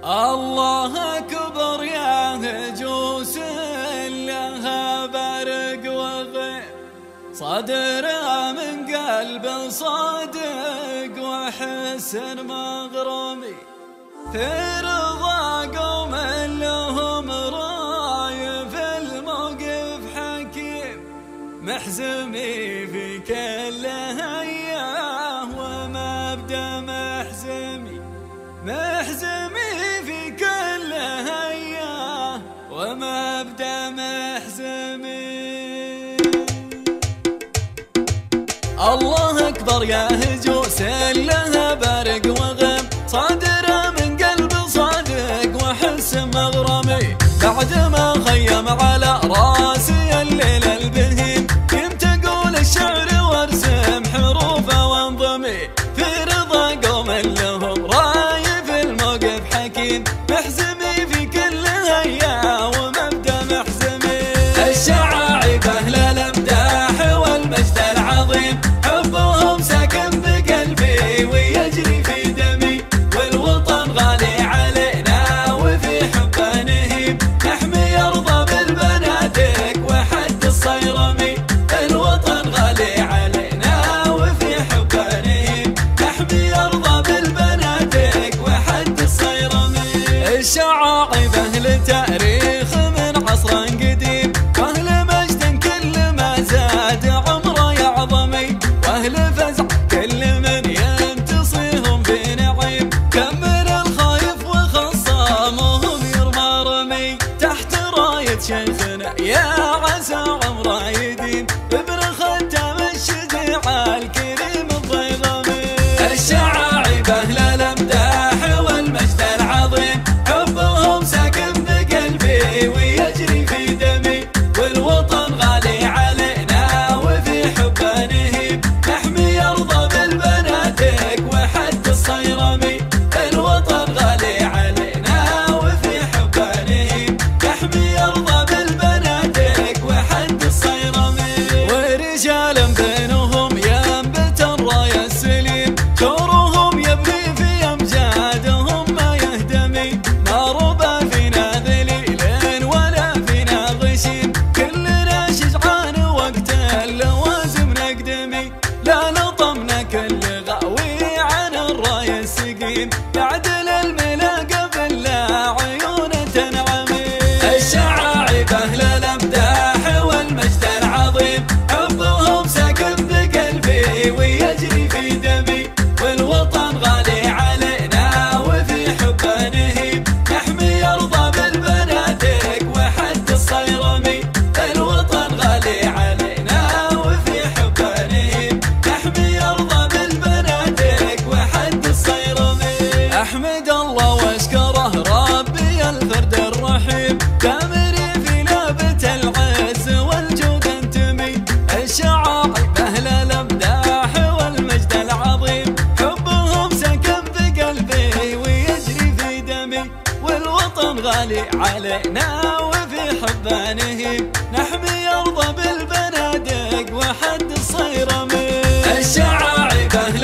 الله أكبر يا هجوس لها برق وغير صدره من قلب صادق وحس مغرمي في رضا قوم لهم راي في الموقف حكيم محزمي في كل هياه ومبدا محزمي في كل هياه ومبدا محزمي. الله أكبر يا هجوس لها برق وغم صادره من قلب صادق وحس مغرمي بعد ما خيم على راسي الليل البهيم كنت أقول الشعر وارسم حروفه وانظمي في رضا قوم لهم راي في الموقف حكيم محزمي في كل هيا ومبدا محزمي. الشعائب أهل الأمداح والمجد العظيم حبهم ساكن بقلبي ويجري في دمي والوطن غالي علينا وفي حبه نهيم نحمي يرضى بالبنادق وحد الصيرمي الوطن غالي علينا وفي حبه نهيم نحمي يرضى بالبنادق وحد الصيرمي. الشعائب أهل تاريخ من عصر قديم واهل مجد كل ما زاد عمره يعظمي واهل فزع كل من ينتصيهم بنعيم كمل الخايف وخصامهم يرمى رمي تحت راية شيخنا يا عسى عمره يديم ابن ختام الشجاع الكريم الضيغمي. الشعائب أهل الأمداح والمجد العظيم حبهم ساكن بقلبي ويجري في دمي والوطن غالي علينا وفي حبه نهيم نحمي يرضى بالبنادق وحد الصيرمي الوطن غالي علينا وفي حبه نهيم نحمي يرضى بالبنادق وحد الصيرمي. ورجال بينهم ينبت الرايه السليم شورهم يبني في امجادهم ما يهدمي ما ربى فينا ذليل ولا فينا غشيم كلنا شجعان وقت اللوازم نقدمي لا نطمنا كل غاوي عن الرايه السقيم يعدل الملا قبل لا عيون تنعمي. الشعائب أهل الأمداح والمجد العظيم حبهم ساكن بقلبي ويجري في دمي والوطن غالي علينا وفي حبه نهيم نحمي يرضى بالبنادق وحد الصيرمي الوطن غالي علينا وفي حبه نهيم نحمي يرضى بالبنادق وحد الصيرمي. أحمد الله واشكره ربي الفرد الرحيم تامري في نابت العز والجود انتمي. الشعائب أهل الأمداح والمجد العظيم حبهم سكن بقلبي ويجري في دمي والوطن غالي علينا وفي حبه نهيم نحمي يرضى بالبنادق وحد الصيرمي. الشعائب أهل